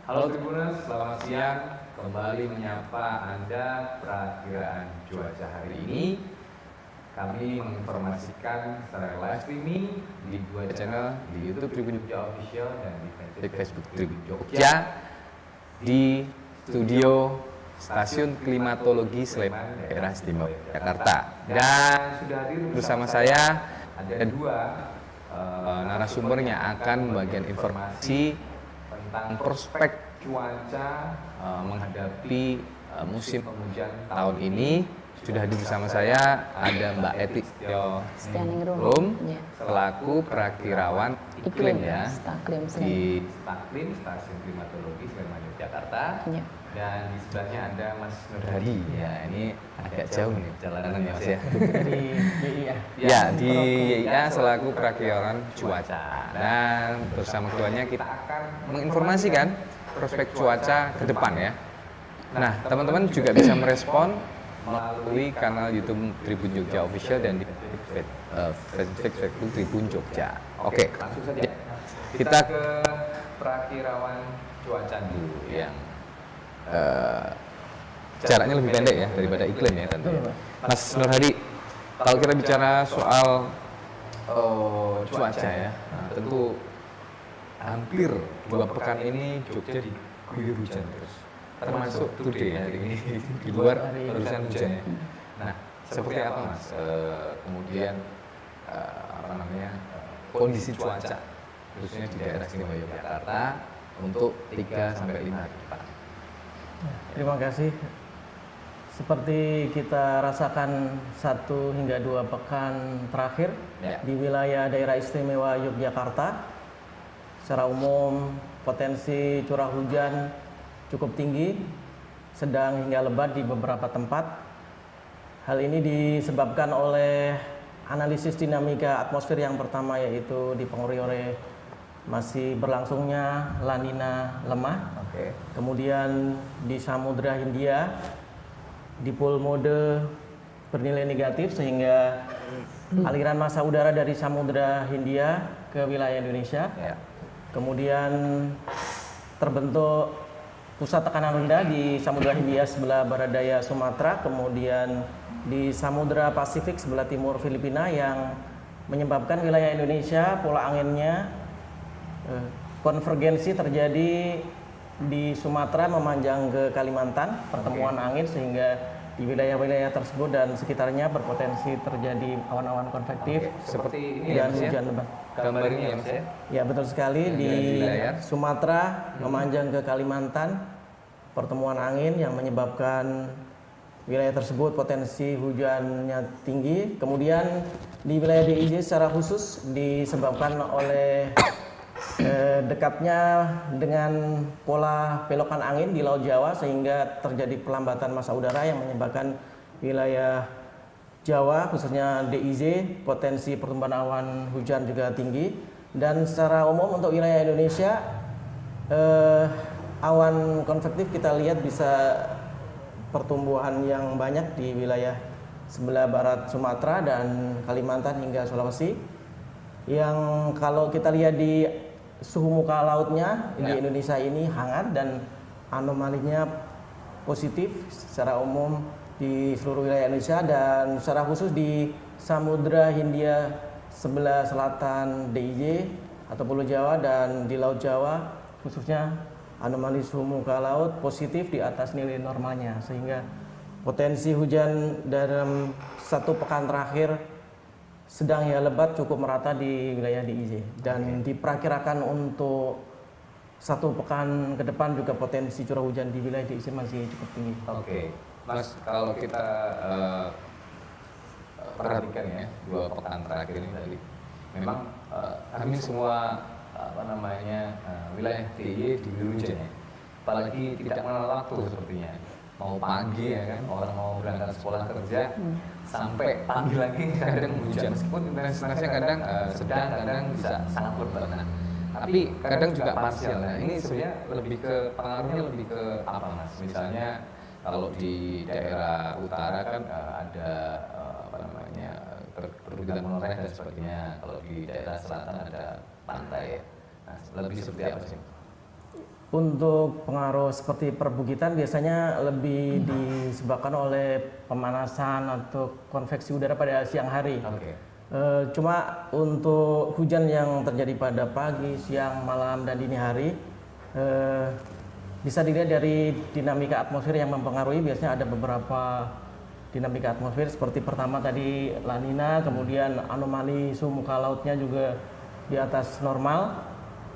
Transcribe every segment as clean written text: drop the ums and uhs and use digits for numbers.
Halo Tribuners, selamat siang. Kembali menyapa Anda perakiraan cuaca hari ini. Kami menginformasikan secara live streaming di dua channel, di YouTube Tribun Jogja Official dan di Facebook Tribun Jogja, di studio Stasiun Klimatologi Sleman, Daerah Istimewa Jakarta. Dan sudah hadir bersama saya ada dua narasumber yang akan membagikan informasi tentang prospek cuaca menghadapi musim penghujan tahun ini. Sudah hadir bersama saya ada Mbak Eti Stianingrum selaku perakirawan iklim ya di Staklim Stasiun Klimatologi Sleman Yogyakarta. Dan di sebelahnya ada Mas Nur Hadi. Ya, ini agak jauh nih perjalanan ya Mas ya. Di YIA. Ya, di YIA selaku perakirawan cuaca. Dan bersama keduanya kita akan menginformasikan prospek cuaca ke depan ya. Nah, teman-teman juga bisa merespon melalui kanal YouTube Tribun Jogja Official dan di Facebook Tribun Jogja. Oke, langsung saja. Kita ke perakirawan cuaca dulu yang jaraknya lebih pendek ya daripada iklim ya tentunya. Mas Nur Hadi, kalau kita bicara soal cuaca ya, tentu hampir 2 pekan ini Jogja diguyur hujan terus, termasuk today hari ini di luar barusan hujannya. Nah, seperti apa Mas kemudian kondisi cuaca khususnya di daerah istimewa Yogyakarta untuk 3-5 hari depan? Terima kasih. Seperti kita rasakan 1 hingga 2 pekan terakhir di wilayah daerah istimewa Yogyakarta, secara umum potensi curah hujan cukup tinggi, sedang hingga lebat di beberapa tempat. Hal ini disebabkan oleh analisis dinamika atmosfer yang pertama, yaitu dipengaruhi oleh masih berlangsungnya La Nina lemah. Kemudian di Samudra Hindia dipol mode bernilai negatif, sehingga aliran massa udara dari Samudra Hindia ke wilayah Indonesia. Kemudian terbentuk pusat tekanan rendah di Samudra Hindia sebelah barat daya Sumatera, kemudian di Samudra Pasifik sebelah timur Filipina, yang menyebabkan wilayah Indonesia pola anginnya konvergensi terjadi di Sumatera memanjang ke Kalimantan, pertemuan angin, sehingga di wilayah-wilayah tersebut dan sekitarnya berpotensi terjadi awan-awan konvektif seperti ini dan ya, hujan lebat. Gambar ini ya Mas ya? Ya, betul sekali. Di Sumatera memanjang ke Kalimantan, pertemuan angin yang menyebabkan wilayah tersebut potensi hujannya tinggi. Kemudian di wilayah DIY secara khusus disebabkan oleh dekatnya dengan pola belokan angin di Laut Jawa, sehingga terjadi pelambatan massa udara yang menyebabkan wilayah Jawa khususnya DIY potensi pertumbuhan awan hujan juga tinggi. Dan secara umum untuk wilayah Indonesia awan konvektif kita lihat bisa pertumbuhan yang banyak di wilayah sebelah barat Sumatera dan Kalimantan hingga Sulawesi, yang kalau kita lihat di suhu muka lautnya di Indonesia ini hangat dan anomalinya positif secara umum di seluruh wilayah Indonesia, dan secara khusus di Samudra Hindia sebelah selatan DIY atau Pulau Jawa dan di Laut Jawa khususnya anomali suhu muka laut positif di atas nilai normalnya, sehingga potensi hujan dalam 1 pekan terakhir sedang ya lebat cukup merata di wilayah DIY, dan diperkirakan untuk 1 pekan ke depan juga potensi curah hujan di wilayah DIY masih cukup tinggi. Mas, kalau kita perhatikan ya 2 pekan terakhir ini tadi, memang kami semua wilayah DIY diguyur hujan ya, apalagi tidak mengenal waktu sepertinya. Mau pagi ya kan, orang mau berangkat sekolah kerja, sampai pagi lagi kadang hujan, meskipun intensitasnya kadang sedang, kadang bisa sangat lebat. Tapi kadang juga parsial. Nah, ini sebenarnya lebih ke pengaruhnya lebih ke apa Mas? Misalnya kalau di daerah utara kan ada perbukitan menoreh dan sebagainya. Kalau di daerah selatan ada pantai. Nah, lebih seperti apa sih? Untuk pengaruh seperti perbukitan biasanya lebih disebabkan oleh pemanasan atau konveksi udara pada siang hari. Cuma untuk hujan yang terjadi pada pagi, siang, malam, dan dini hari bisa dilihat dari dinamika atmosfer yang mempengaruhi. Biasanya ada beberapa dinamika atmosfer seperti pertama tadi La Nina, kemudian anomali suhu muka lautnya juga di atas normal.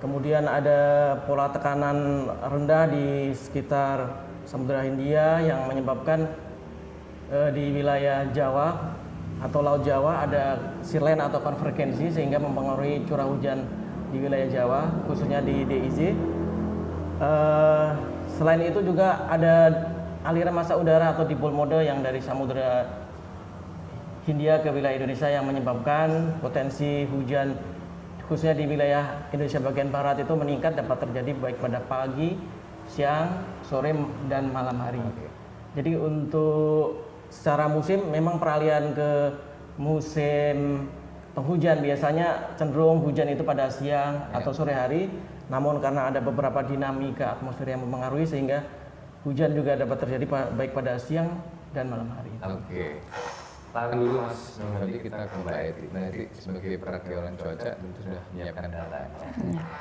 Kemudian ada pola tekanan rendah di sekitar Samudra Hindia yang menyebabkan di wilayah Jawa atau Laut Jawa ada silen atau konvergensi sehingga mempengaruhi curah hujan di wilayah Jawa, khususnya di DIY. Selain itu juga ada aliran massa udara atau dipol mode yang dari Samudra Hindia ke wilayah Indonesia yang menyebabkan potensi hujan khususnya di wilayah Indonesia bagian barat itu meningkat, dapat terjadi baik pada pagi, siang, sore, dan malam hari. Jadi untuk secara musim memang peralihan ke musim penghujan biasanya cenderung hujan itu pada siang atau sore hari, namun karena ada beberapa dinamika atmosfer yang mempengaruhi sehingga hujan juga dapat terjadi baik pada siang dan malam hari. Tahan dulu Mas Nur Hadi, kita ke Mbak Eti. Mbak Eti sebagai perakirawan cuaca tentu sudah menyiapkan data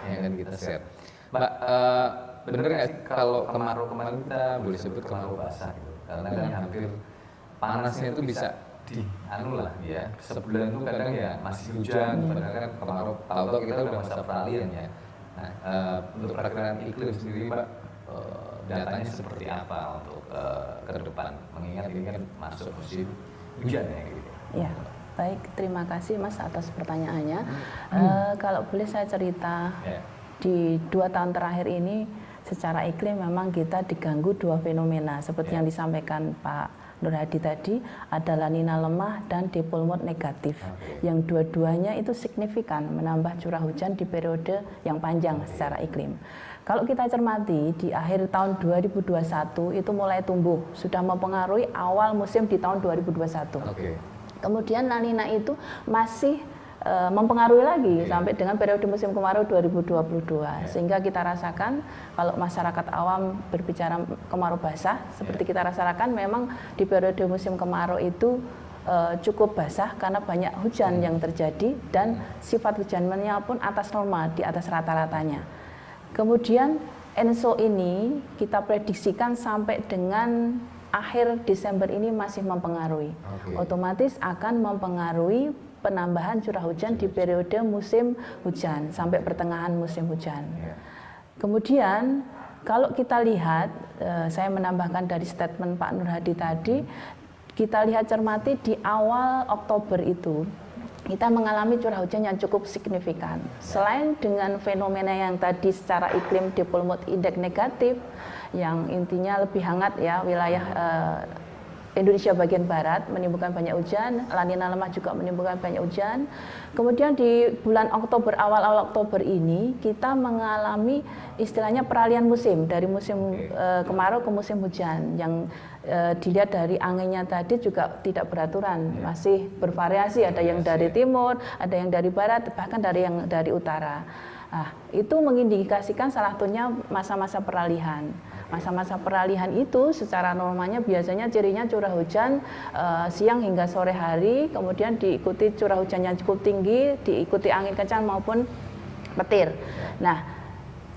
yang akan kita share. Mbak, bener nggak sih kalau kemarau kemarin kita boleh sebut kemarau basah gitu? Karena kan hampir panasnya itu bisa ya, sebulan itu kadang ya masih hujan, padahal kan kemarau, tahu-tahu kita udah masa peralihan ya. Nah, untuk perakiraan iklim sendiri Mbak, datanya seperti apa untuk ke depan? Mengingat ini kan masuk musim hujan ya gitu. Ya, baik, terima kasih Mas atas pertanyaannya. Kalau boleh saya cerita, di 2 tahun terakhir ini secara iklim memang kita diganggu 2 fenomena seperti yang disampaikan Pak Nur Hadi tadi, ada La Nina lemah dan dipol mode negatif. Yang dua-duanya itu signifikan menambah curah hujan di periode yang panjang secara iklim. Kalau kita cermati di akhir tahun 2021 itu mulai tumbuh, sudah mempengaruhi awal musim di tahun 2021. Kemudian La Nina itu masih mempengaruhi lagi sampai dengan periode musim kemarau 2022. Sehingga kita rasakan kalau masyarakat awam berbicara kemarau basah, seperti kita rasakan memang di periode musim kemarau itu cukup basah karena banyak hujan yang terjadi dan sifat hujannya pun atas normal, di atas rata-ratanya. Kemudian ENSO ini kita prediksikan sampai dengan akhir Desember ini masih mempengaruhi. Otomatis akan mempengaruhi penambahan curah hujan di periode musim hujan sampai pertengahan musim hujan. Kemudian kalau kita lihat, saya menambahkan dari statement Pak Nur Hadi tadi, kita lihat cermati di awal Oktober itu kita mengalami curah hujan yang cukup signifikan. Selain dengan fenomena yang tadi secara iklim dipol mode index negatif, yang intinya lebih hangat ya, wilayah Indonesia bagian barat menimbulkan banyak hujan, La Nina lemah juga menimbulkan banyak hujan. Kemudian di bulan Oktober, awal Oktober ini kita mengalami istilahnya peralihan musim dari musim kemarau ke musim hujan yang dilihat dari anginnya tadi juga tidak beraturan, masih bervariasi, ada yang dari timur, ada yang dari barat, bahkan dari yang dari utara. Nah, itu mengindikasikan salah satunya masa-masa peralihan. Masa-masa peralihan itu secara normalnya biasanya cirinya curah hujan siang hingga sore hari, kemudian diikuti curah hujan yang cukup tinggi, diikuti angin kencang maupun petir. Nah,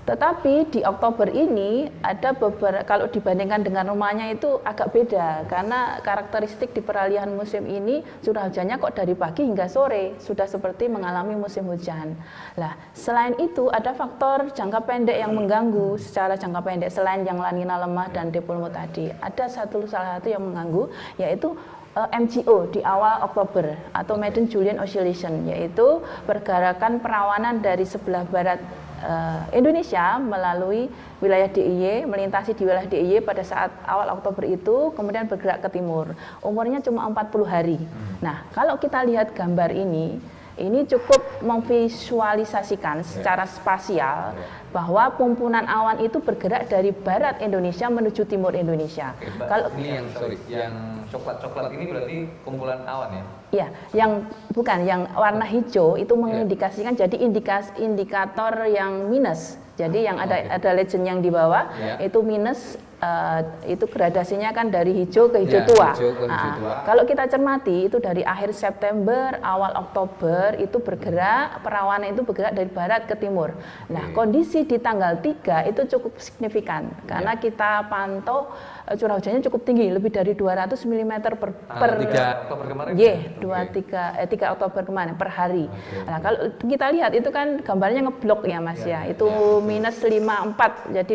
tetapi di Oktober ini ada beberapa, kalau dibandingkan dengan normalnya itu agak beda karena karakteristik di peralihan musim ini curah hujannya kok dari pagi hingga sore sudah seperti mengalami musim hujan. Lah, selain itu ada faktor jangka pendek yang mengganggu secara jangka pendek selain yang La Nina lemah dan dipol mode tadi. Ada salah satu yang mengganggu yaitu MJO di awal Oktober atau Maiden Julian Oscillation, yaitu pergerakan perawanan dari sebelah barat Indonesia melalui wilayah DIY, melintasi di wilayah DIY pada saat awal Oktober itu, kemudian bergerak ke timur. Umurnya cuma 40 hari. Nah, kalau kita lihat gambar ini cukup memvisualisasikan secara spasial bahwa pumpunan awan itu bergerak dari barat Indonesia menuju timur Indonesia. Kalau ini yang coklat-coklat ini berarti kumpulan awan ya? Ya, yang bukan, yang warna hijau itu mengindikasikan jadi indikator yang minus. Jadi yang ada legend yang di bawah itu minus, itu gradasinya kan dari hijau ke hijau tua. Kalau kita cermati itu dari akhir September, awal Oktober itu bergerak, perawanan itu bergerak dari barat ke timur. Nah, kondisi di tanggal 3 itu cukup signifikan karena kita pantau curah hujannya cukup tinggi, lebih dari 200 mm per 3 Oktober kemarin. 3 Oktober kemarin per hari. Nah, kalau kita lihat itu kan gambarnya ngeblok ya Mas ya. Itu minus 54, jadi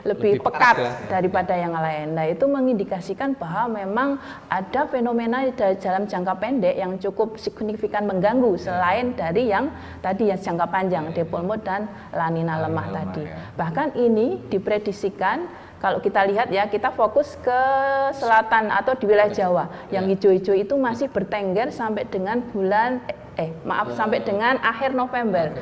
lebih pekat daripada yang lain. Nah, itu mengindikasikan bahwa memang ada fenomena dalam jangka pendek yang cukup signifikan mengganggu selain dari yang tadi yang jangka panjang, dipole mood dan La Nina lemah tadi. Bahkan ini diprediksikan kalau kita lihat ya, kita fokus ke selatan atau di wilayah Jawa. Yang hijau-hijau itu masih bertengger sampai dengan sampai dengan akhir November.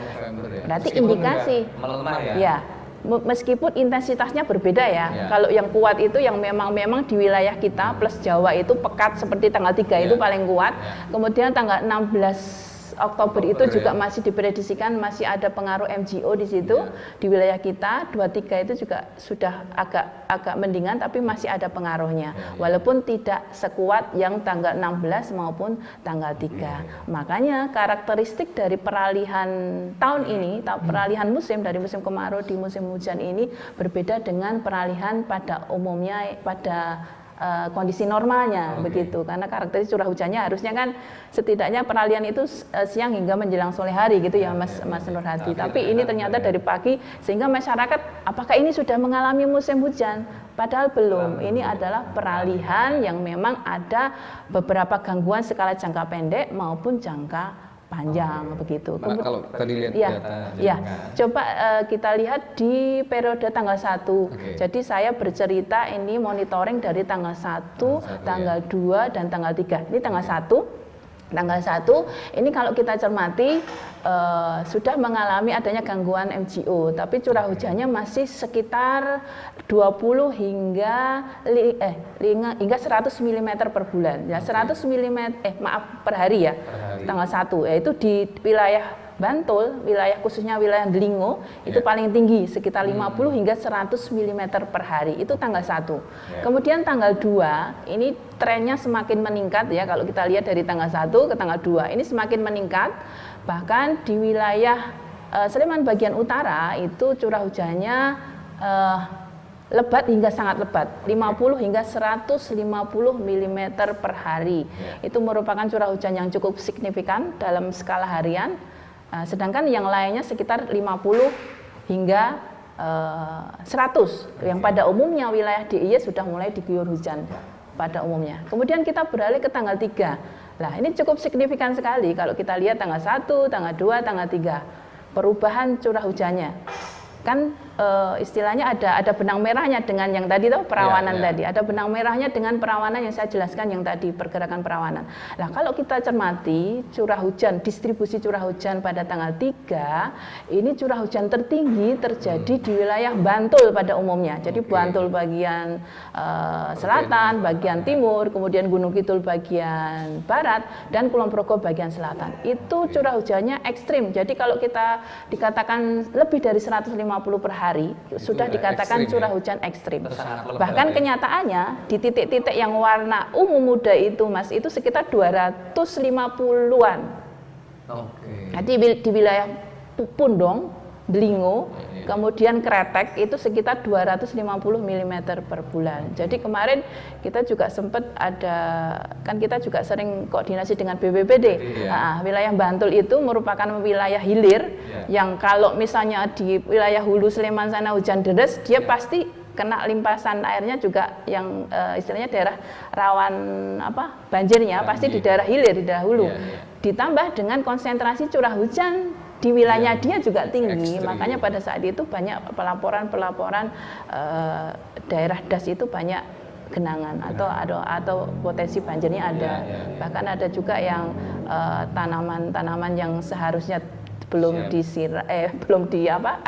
Berarti indikasi melemah ya. Meskipun intensitasnya berbeda ya. Kalau yang kuat itu yang memang di wilayah kita plus Jawa itu pekat seperti tanggal 3 itu paling kuat. Kemudian tanggal 16 Oktober itu juga masih diprediksikan masih ada pengaruh MGO di situ di wilayah kita. 23 itu juga sudah agak mendingan tapi masih ada pengaruhnya. Walaupun tidak sekuat yang tanggal 16 maupun tanggal 3. Makanya karakteristik dari peralihan tahun ini, peralihan musim dari musim kemarau di musim hujan ini berbeda dengan peralihan pada umumnya pada kondisi normalnya begitu, karena karakteristik curah hujannya harusnya kan setidaknya peralihan itu siang hingga menjelang sore hari gitu ya Mas Nurhadi. Tapi ini ternyata dari pagi sehingga masyarakat apakah ini sudah mengalami musim hujan? Padahal belum. Ini adalah peralihan yang memang ada beberapa gangguan skala jangka pendek maupun jangka panjang begitu. Nah, kalau tadi lihat coba kita lihat di periode tanggal 1. Jadi saya bercerita ini monitoring dari tanggal 1, tanggal 2 dan tanggal 3. Ini tanggal 1. Tanggal 1 ini kalau kita cermati sudah mengalami adanya gangguan MGO, tapi curah hujannya masih sekitar 20 hingga 100 mm per bulan. Ya 100 mm per hari ya. Tanggal 1 yaitu di wilayah Bantul, wilayah khususnya wilayah Delingo itu paling tinggi sekitar 50 hingga 100 mm per hari. Itu tanggal 1. Kemudian tanggal 2 ini trennya semakin meningkat ya, kalau kita lihat dari tanggal 1 ke tanggal 2 ini semakin meningkat. Bahkan di wilayah Sleman bagian utara itu curah hujannya lebat hingga sangat lebat, 50 hingga 150 mm per hari. Itu merupakan curah hujan yang cukup signifikan dalam skala harian. Sedangkan yang lainnya sekitar 50 hingga 100 yang pada umumnya wilayah DIY sudah mulai diguyur hujan pada umumnya. Kemudian kita beralih ke tanggal 3. Nah, ini cukup signifikan sekali kalau kita lihat tanggal 1, tanggal 2, tanggal 3. Perubahan curah hujannya. Kan istilahnya ada benang merahnya dengan yang tadi tuh perawanan tadi. Ada benang merahnya dengan perawanan yang saya jelaskan yang tadi, pergerakan perawanan. Nah, kalau kita cermati curah hujan, distribusi curah hujan pada tanggal 3, ini curah hujan tertinggi terjadi di wilayah Bantul pada umumnya. Jadi Bantul bagian selatan, bagian timur, kemudian Gunung Kidul bagian barat dan Kulon Progo bagian selatan. Itu curah hujannya ekstrim. Jadi kalau kita dikatakan lebih dari 150 per hari sudah dikatakan curah hujan ekstrim. Bahkan kenyataannya di titik-titik yang warna ungu muda itu Mas itu sekitar 250-an. Jadi di wilayah Pundong, Delingo, kemudian Kretek itu sekitar 250 mm per bulan. Jadi kemarin kita juga sempat kan kita juga sering koordinasi dengan BPBD. Wilayah Bantul itu merupakan wilayah hilir yang kalau misalnya di wilayah Hulu Sleman sana hujan deras, dia pasti kena limpasan airnya juga yang istilahnya daerah rawan banjirnya pasti di daerah hilir, di daerah hulu. Ditambah dengan konsentrasi curah hujan di wilayahnya dia juga tinggi, makanya pada saat itu banyak pelaporan daerah das itu banyak genangan atau potensi banjirnya ada. Bahkan ada juga yang tanaman-tanaman yang seharusnya belum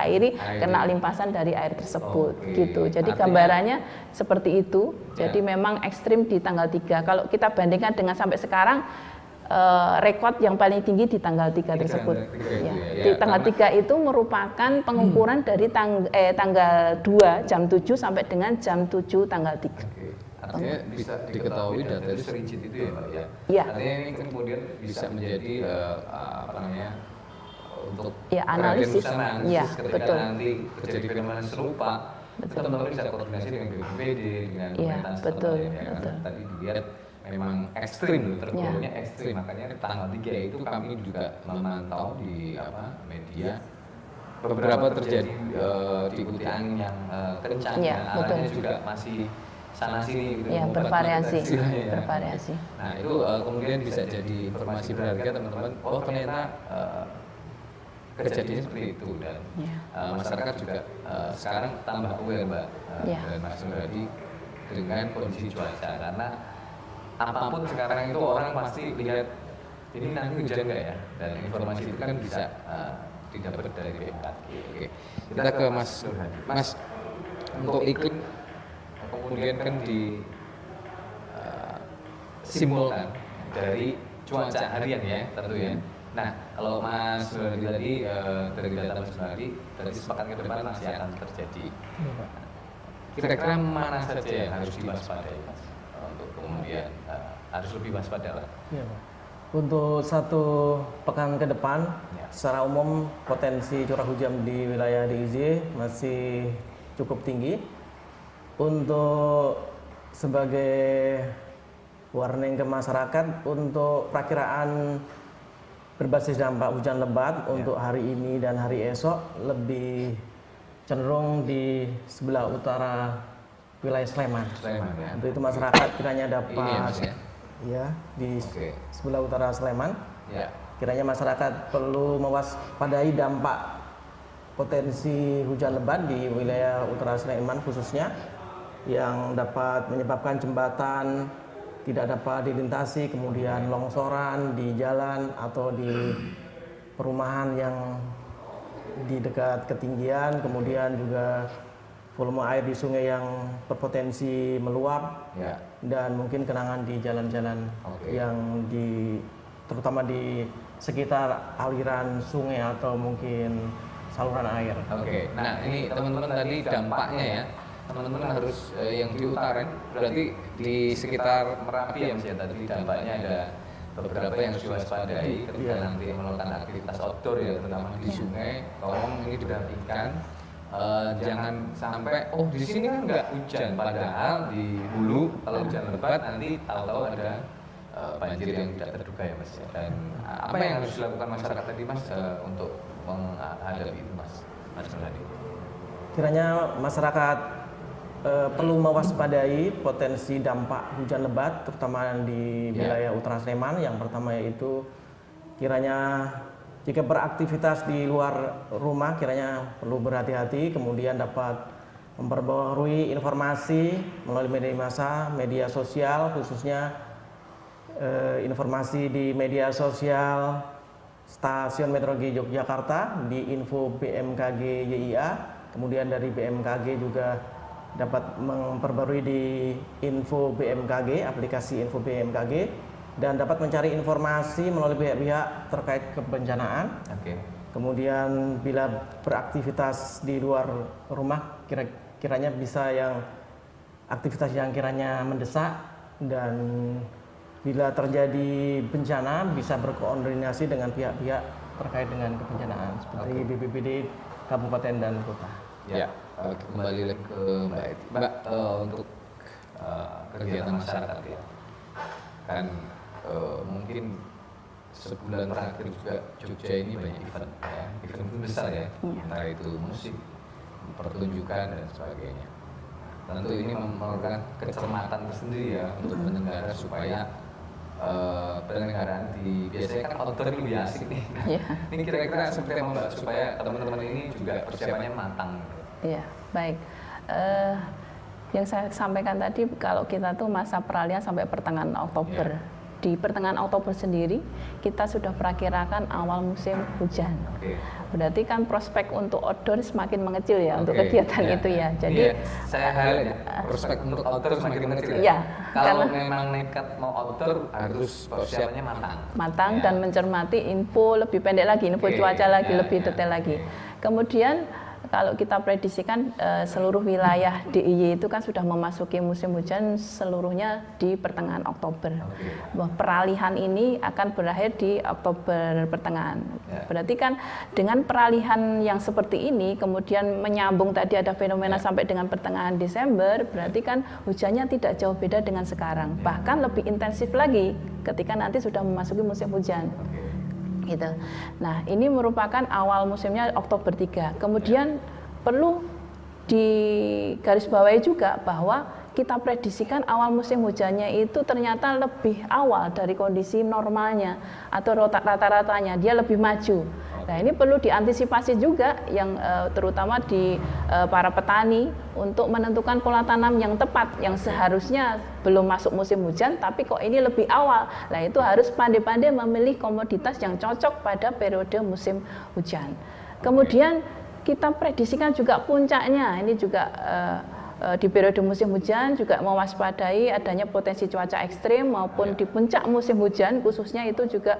airi kena limpasan dari air tersebut gitu. Jadi gambarannya seperti itu. Jadi memang ekstrim di tanggal 3. Kalau kita bandingkan dengan sampai sekarang rekod yang paling tinggi di tanggal 3 tersebut. Di tanggal 3 itu merupakan pengukuran dari tanggal 2 jam 7 sampai dengan jam 7 tanggal 3. Artinya bisa diketahui data itu serigit itu ya Mbak ya? Iya. Artinya ini kemudian bisa menjadi untuk analisis. Ketika betul. nanti terjadi fenomena serupa, teman-teman bisa koordinasi dengan BPBD, dengan pemerintahan setempat ya kan? Tadi dilihat memang ekstrim, tergolongnya ekstrim, makanya tanggal 3 itu kami juga memantau di media beberapa terjadi diikuti angin yang kencang dan arahnya juga masih sana sini gitu, bervariasi. Nah itu kemudian bisa jadi informasi berharga teman-teman. Oh ternyata kejadiannya seperti itu dan masyarakat juga sekarang tambah aware Mbak dan Mas Nurhadi dengan kondisi cuaca, karena apapun sekarang itu orang pasti lihat ini nanti hujan nggak ya, dan informasi itu kan bisa didapat dari BMKG. Oke, kita ke Mas Nurhadi. Mas, untuk iklim kemudian kan disimbolkan dari cuaca harian ya tentu ya. Nah, kalau Mas Nurhadi tadi dari data Mas Nurhadi dari sepekan ke depan masih akan terjadi. Kira-kira mana saja yang harus diwaspadai Mas? Untuk kemudian harus lebih waspada lah. Ya, Pak. Untuk 1 pekan ke depan, secara umum potensi curah hujan di wilayah DIY masih cukup tinggi. Untuk sebagai warning ke masyarakat, untuk perakiraan berbasis dampak hujan lebat untuk hari ini dan hari esok lebih cenderung di sebelah utara wilayah Sleman. Untuk itu masyarakat kiranya dapat di sebelah utara Sleman. Kiranya masyarakat perlu mewaspadai dampak potensi hujan lebat di wilayah utara Sleman khususnya, yang dapat menyebabkan jembatan tidak dapat dilintasi, kemudian longsoran di jalan atau di perumahan yang di dekat ketinggian, kemudian juga volume air di sungai yang berpotensi meluap, dan mungkin genangan di jalan-jalan yang terutama di sekitar aliran sungai atau mungkin saluran air. Nah ini teman-teman tadi dampaknya ya. Teman-teman harus yang di utara, berarti di sekitar Merapi ya Mas ya, tadi dampaknya ada beberapa yang harus diwaspadai ketika nanti melakukan aktivitas outdoor ya, terutama di sungai. Tolong ini diperhatikan, jangan sampai di sini kan nggak hujan, padahal di hulu kalau hujan lebat nanti tahu-tahu ada banjir yang tidak terduga ya Mas ya. Dan apa yang harus dilakukan masyarakat tadi Mas untuk menghadapi itu Mas Nurhadi? Kiranya masyarakat perlu mewaspadai potensi dampak hujan lebat terutama di wilayah utara Sleman. Yang pertama yaitu kiranya jika beraktivitas di luar rumah kiranya perlu berhati-hati, kemudian dapat memperbarui informasi melalui media massa, media sosial, khususnya informasi di media sosial Stasiun Meteorologi Yogyakarta di info BMKG YIA, kemudian dari BMKG juga dapat memperbarui di info BMKG, aplikasi info BMKG, dan dapat mencari informasi melalui pihak-pihak terkait kebencanaan. Kemudian bila beraktivitas di luar rumah kiranya bisa yang aktivitas yang kiranya mendesak, dan bila terjadi bencana bisa berkoordinasi dengan pihak-pihak terkait dengan kebencanaan seperti BPBD kabupaten dan kota. Kembali lagi ke Mbak Eti. Mbak, untuk kegiatan masyarakat ya, kan mungkin sebulan terakhir juga Jogja ini banyak event ya, event besar ya, entah itu musik, pertunjukan dan sebagainya. Tentu ini memerlukan kecermatan tersendiri ya untuk penyelenggara supaya penyelenggaraan biasanya kan outdoor lebih asik nih. Ini kira-kira seperti apa Mbak supaya teman-teman ini juga persiapannya matang? Iya, baik. Yang saya sampaikan tadi, kalau kita tuh masa peralihan sampai pertengahan Oktober. di pertengahan Oktober sendiri kita sudah perakirakan awal musim hujan. Berarti kan prospek untuk outdoor semakin mengecil ya untuk kegiatan itu ya. Jadi saya highlight prospek untuk outdoor semakin mengecil. Ya. Kalau memang nekat mau outdoor harus persiapannya matang. Dan mencermati info lebih pendek lagi, info cuaca lagi lebih detail lagi. Kemudian kalau kita prediksikan seluruh wilayah DIY itu kan sudah memasuki musim hujan seluruhnya di pertengahan Oktober. Peralihan ini akan berakhir di Oktober pertengahan. Berarti kan dengan peralihan yang seperti ini kemudian menyambung tadi ada fenomena sampai dengan pertengahan Desember, berarti kan hujannya tidak jauh beda dengan sekarang. Bahkan lebih intensif lagi ketika nanti sudah memasuki musim hujan. Gitu. Nah, ini merupakan awal musimnya Oktober 3. Kemudian perlu digarisbawahi juga bahwa kita prediksikan awal musim hujannya itu ternyata lebih awal dari kondisi normalnya atau rata-ratanya, dia lebih maju. Nah, ini perlu diantisipasi juga yang terutama di para petani untuk menentukan pola tanam yang tepat, yang seharusnya belum masuk musim hujan tapi kok ini lebih awal. Nah, itu harus pandai-pandai memilih komoditas yang cocok pada periode musim hujan. Kemudian kita prediksikan juga puncaknya, ini juga di periode musim hujan juga mewaspadai adanya potensi cuaca ekstrim maupun di puncak musim hujan khususnya itu juga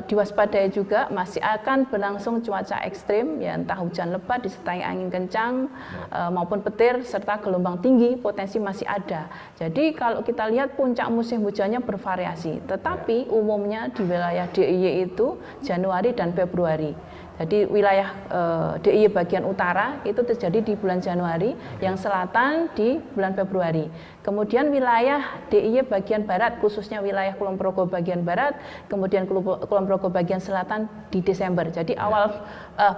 diwaspadai juga masih akan berlangsung cuaca ekstrim ya, entah hujan lebat disertai angin kencang maupun petir serta gelombang tinggi potensi masih ada. Jadi kalau kita lihat puncak musim hujannya bervariasi, tetapi umumnya di wilayah DIY itu Januari dan Februari. Jadi wilayah DIY bagian utara itu terjadi di bulan Januari, yang selatan di bulan Februari. Kemudian wilayah DIY bagian barat, khususnya wilayah Kulon Progo bagian barat, kemudian Kulon Progo bagian selatan di Desember. Jadi awal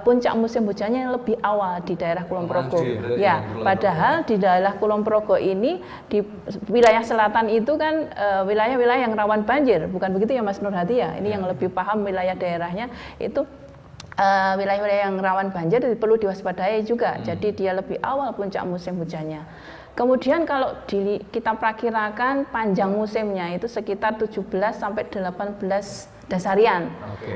puncak musim hujannya yang lebih awal di daerah Kulon Progo. Ya, padahal di daerah Kulon Progo ini di wilayah selatan itu kan wilayah-wilayah yang rawan banjir, bukan begitu ya Mas Nurhati ya? Ini yang lebih paham wilayah daerahnya itu. Wilayah-wilayah yang rawan banjir perlu diwaspadai juga. Jadi dia lebih awal puncak musim hujannya. Kemudian kalau kita perakirakan panjang musimnya itu sekitar 17 sampai 18 dasarian.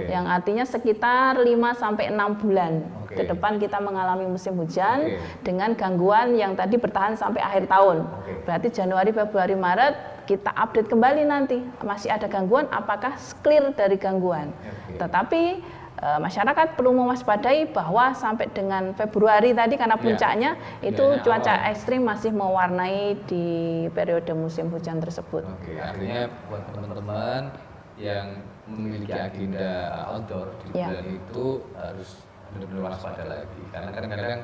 Yang artinya sekitar 5 sampai 6 bulan ke depan kita mengalami musim hujan dengan gangguan yang tadi bertahan sampai akhir tahun. Berarti Januari, Februari, Maret kita update kembali nanti masih ada gangguan, apakah clear dari gangguan. Tetapi masyarakat perlu mewaspadai bahwa sampai dengan Februari tadi karena puncaknya itu cuaca ekstrim masih mewarnai di periode musim hujan tersebut. Artinya buat teman-teman yang memiliki agenda outdoor di bulan itu harus benar-benar waspada lagi, karena kadang-kadang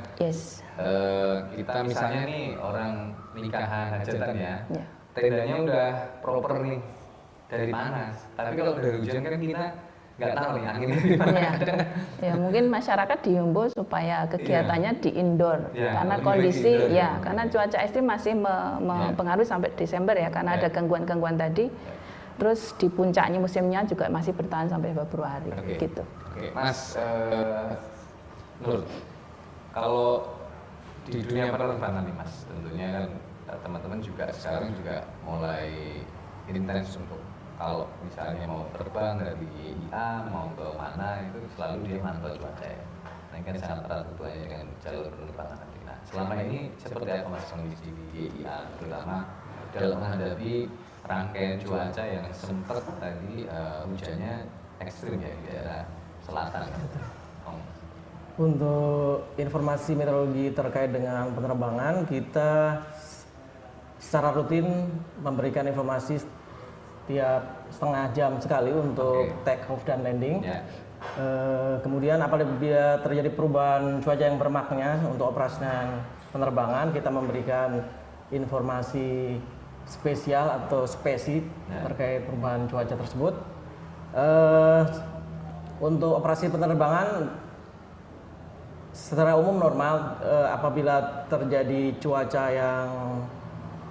kita misalnya nih orang nikahan hajatan ya, tendanya udah proper nih dari panas, tapi kalau dari hujan kan kita nggak tahu nih angin dari mana. Ya mungkin masyarakat dihimbau supaya kegiatannya di indoor karena kondisi karena cuaca ekstrim masih mempengaruhi sampai Desember ya, karena ada gangguan-gangguan tadi. Terus di puncaknya musimnya juga masih bertahan sampai Februari gitu. Mas Nur, kalau di dunia penerbangan nih Mas, tentunya kan teman-teman juga sekarang juga mulai intens untuk kalau misalnya mau terbang dari IA mau ke mana itu selalu dia mantau cuaca ya. Nah, kan sangat erat hubungannya dengan jalur penerbangan. Nah, selama ini seperti apa Mas kondisi di IA, terutama dalam menghadapi rangkaian cuaca yang sempat tadi hujannya ekstrim ya di daerah selatan? Untuk informasi meteorologi terkait dengan penerbangan, kita secara rutin memberikan informasi tiap setengah jam sekali untuk take off dan landing. Kemudian apabila terjadi perubahan cuaca yang bermakna untuk operasi penerbangan, kita memberikan informasi spesial atau spesi terkait perubahan cuaca tersebut. Untuk operasi penerbangan secara umum normal, apabila terjadi cuaca yang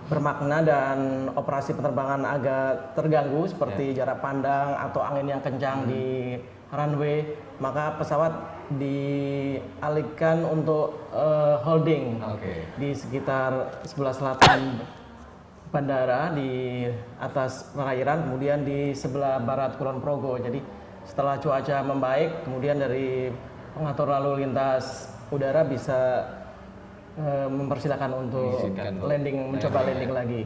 bermakna dan operasi penerbangan agak terganggu seperti jarak pandang atau angin yang kencang di runway, maka pesawat dialihkan untuk holding di sekitar sebelah selatan bandara di atas perairan, kemudian di sebelah barat Kulon Progo. Jadi setelah cuaca membaik, kemudian dari pengatur lalu lintas udara bisa mempersilahkan untuk landing, mencoba landing lagi.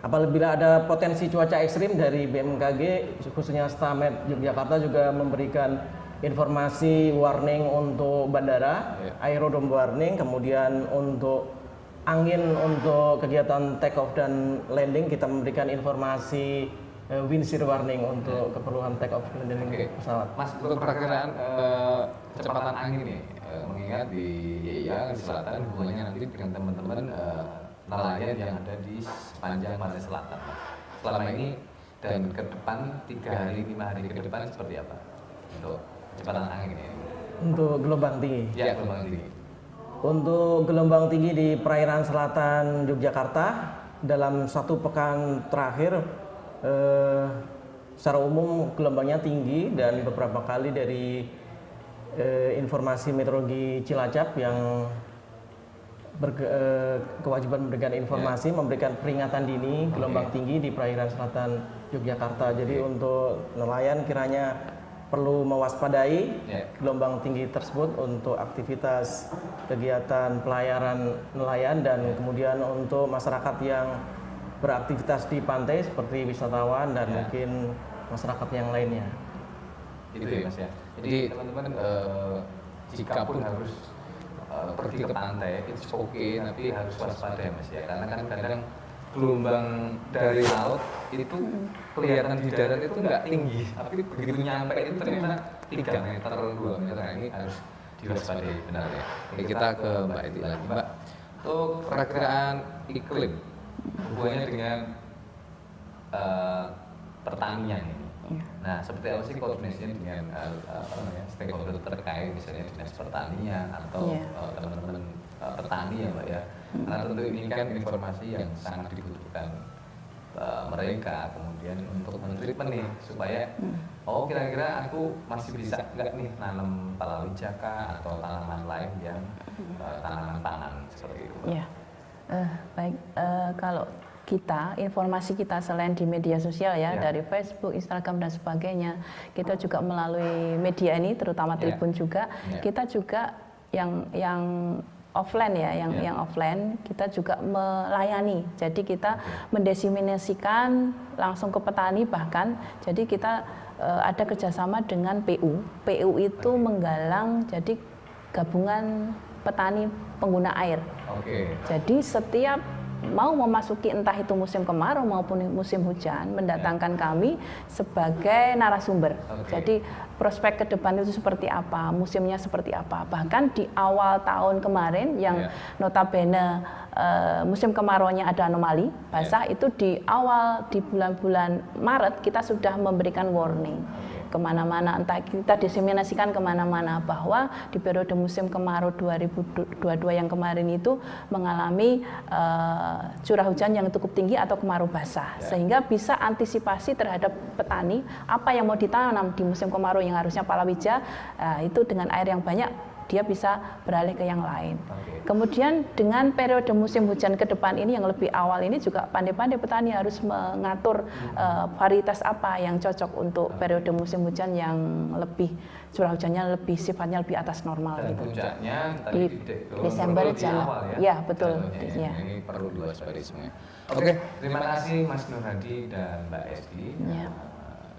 Apabila ada potensi cuaca ekstrim, dari BMKG khususnya Stamed Yogyakarta juga memberikan informasi warning untuk bandara, aerodrome warning, kemudian untuk angin untuk kegiatan take off dan landing kita memberikan informasi wind shear warning untuk keperluan take off dan landing pesawat. Mas, untuk perakiraan kecepatan angin nih, mengingat di YIA di selatan hubungannya nanti dengan teman-teman nelayan yang ada di sepanjang pantai selatan. Mas, selama ini dan ke depan 3 hari 5 hari ke depan seperti apa untuk kecepatan angin ini? Untuk gelombang tinggi. Ya, gelombang tinggi. Untuk gelombang tinggi di perairan selatan Yogyakarta dalam 1 pekan terakhir secara umum gelombangnya tinggi, dan beberapa kali dari informasi meteorologi Cilacap yang kewajiban memberikan informasi, memberikan peringatan dini gelombang tinggi di perairan selatan Yogyakarta. Jadi untuk nelayan kiranya perlu mewaspadai gelombang tinggi tersebut untuk aktivitas kegiatan pelayaran nelayan, dan kemudian untuk masyarakat yang beraktivitas di pantai seperti wisatawan dan mungkin masyarakat yang lainnya. Itu ya Mas ya. Jadi teman-teman jika pun harus pergi ke pantai itu oke, tapi harus waspada ya Mas ya. Karena kan kadang gelombang dari laut itu kelihatan di darat itu nggak tinggi, tapi begitu nyampe itu ternyata 3 meter, 2 meter. Nah, ini harus diwaspadai, benar ya. Oke, kita ke Mbak Eti lagi. Mbak, untuk perakiraan iklim hubungannya dengan pertanian ini. Nah, seperti apa sih koordinasinya dengan stakeholder terkait, misalnya dinas pertanian atau teman-teman petani ya Mbak ya? Karena tentu ini kan informasi yang sangat dibutuhkan mereka, kemudian untuk men-treatment nih supaya kira-kira aku masih bisa nggak nih nanam palawija atau tanaman lain yang tanaman pangan seperti itu. Ya, baik. Kalau informasi kita selain di media sosial dari Facebook, Instagram dan sebagainya, kita juga melalui media ini, terutama Tribun juga, kita juga yang offline yang offline kita juga melayani. Jadi kita mendesiminasikan langsung ke petani bahkan. Jadi kita ada kerjasama dengan PU. PU itu menggalang jadi gabungan petani pengguna air. Jadi setiap mau memasuki entah itu musim kemarau maupun musim hujan, mendatangkan kami sebagai narasumber. Jadi prospek ke depan itu seperti apa, musimnya seperti apa. Bahkan di awal tahun kemarin yang notabene musim kemaraunya ada anomali basah, itu di bulan-bulan Maret kita sudah memberikan warning kemana-mana, entah kita diseminasikan kemana-mana bahwa di periode musim kemarau 2022 yang kemarin itu mengalami curah hujan yang cukup tinggi atau kemarau basah, sehingga bisa antisipasi terhadap petani apa yang mau ditanam di musim kemarau yang harusnya palawija, itu dengan air yang banyak dia bisa beralih ke yang lain. Kemudian dengan periode musim hujan ke depan ini yang lebih awal ini juga pandai-pandai petani harus mengatur varietas apa yang cocok untuk periode musim hujan yang lebih curah hujannya lebih sifatnya lebih atas normal. Dan puncaknya di Desember Januari ya betul. Ya. Ini perlu diwaspadai semuanya. Oke, terima kasih Mas Nur Hadi dan Mbak Esti,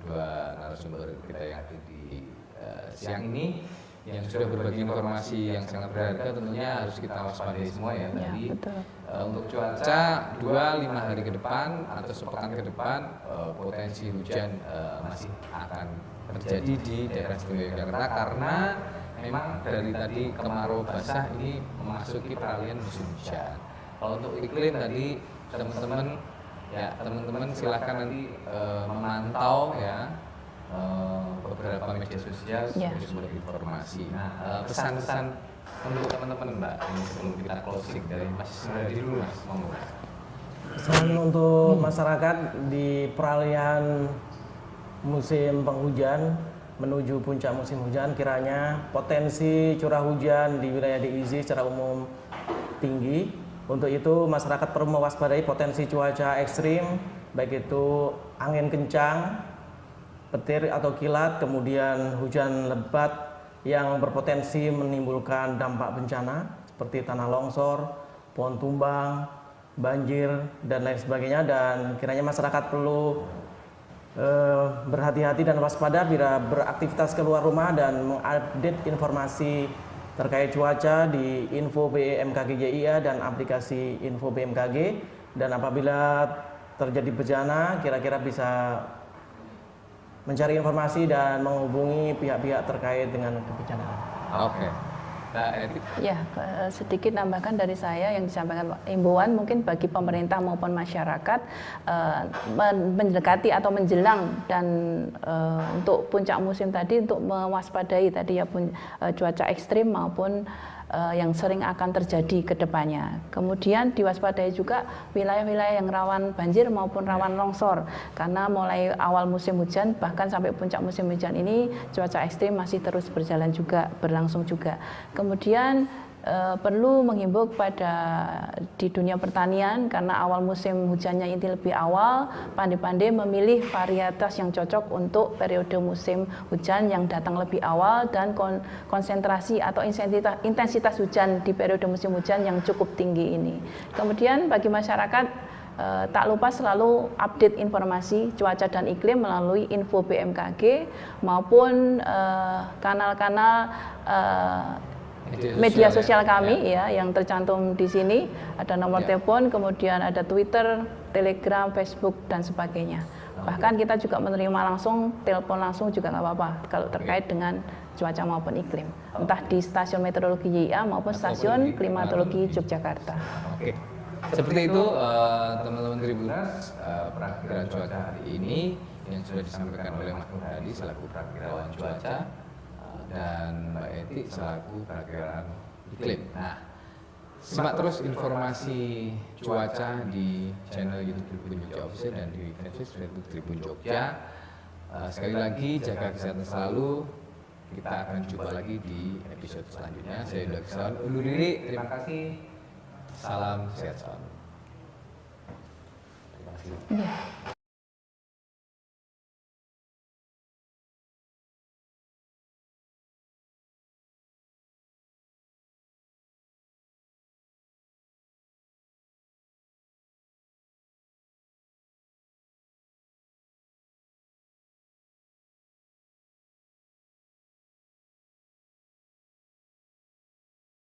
dua narasumber kita yang ada di siang ini, yang sudah berbagi informasi yang sangat berharga. Tentunya harus kita waspadai semua ya. Tadi untuk cuaca 2-5 hari ke depan atau sepekan ke depan potensi hujan masih akan terjadi di daerah istimewa Yogyakarta karena memang dari tadi kemarau basah ini memasuki peralihan musim hujan. Kalau untuk iklim tadi teman-teman silahkan nanti memantau beberapa media sosial sumber informasi. Nah, pesan-pesan untuk teman-teman Mbak ini sebelum kita closing dari Mas Nuradi dulu Mas, monggo. Pesan untuk masyarakat di peralihan musim penghujan menuju puncak musim hujan, kiranya potensi curah hujan di wilayah DIY secara umum tinggi, Untuk itu masyarakat perlu mewaspadai potensi cuaca ekstrim, baik itu angin kencang, petir atau kilat, kemudian hujan lebat yang berpotensi menimbulkan dampak bencana seperti tanah longsor, pohon tumbang, banjir, dan lain sebagainya. Dan kiranya masyarakat perlu berhati-hati dan waspada bila beraktivitas keluar rumah dan mengupdate informasi terkait cuaca di info BMKG JIA dan aplikasi info BMKG. Dan apabila terjadi bencana, kira-kira bisa mencari informasi dan menghubungi pihak-pihak terkait dengan kebencanaan. Oke. Ya, sedikit tambahkan dari saya yang disampaikan Pak. Himbauan mungkin bagi pemerintah maupun masyarakat mendekati atau menjelang dan untuk puncak musim tadi untuk mewaspadai tadi ya cuaca ekstrim maupun yang sering akan terjadi ke depannya. Kemudian diwaspadai juga wilayah-wilayah yang rawan banjir maupun rawan longsor, karena mulai awal musim hujan bahkan sampai puncak musim hujan ini cuaca ekstrim masih terus berjalan juga, berlangsung juga. Kemudian perlu menghimbau kepada di dunia pertanian, karena awal musim hujannya ini lebih awal, pandai-pandai memilih varietas yang cocok untuk periode musim hujan yang datang lebih awal dan konsentrasi atau intensitas hujan di periode musim hujan yang cukup tinggi ini. Kemudian bagi masyarakat tak lupa selalu update informasi cuaca dan iklim melalui info BMKG maupun kanal-kanal media sosial kami ya yang tercantum di sini, ada nomor telepon, kemudian ada Twitter, Telegram, Facebook dan sebagainya. Bahkan kita juga menerima langsung, telepon langsung juga nggak apa-apa kalau terkait dengan cuaca maupun iklim, entah di stasiun meteorologi JIA maupun stasiun klimatologi Yogyakarta. Oke. Seperti itu teman-teman Tribuners, perakiraan cuaca hari ini yang sudah disampaikan oleh Mas Nur Hadi selaku perakirawan cuaca dan Mbak Eti selaku perakiraan iklim. Nah, simak terus informasi cuaca di channel YouTube Tribun Jogja Official dan di fanpage Facebook Tribun Jogja. Sekali lagi jaga kesehatan selalu. Kita akan jumpa lagi di episode selanjutnya. Saya Uda Kisawan undur diri. Terima kasih. Salam sehat selalu. Terima kasih.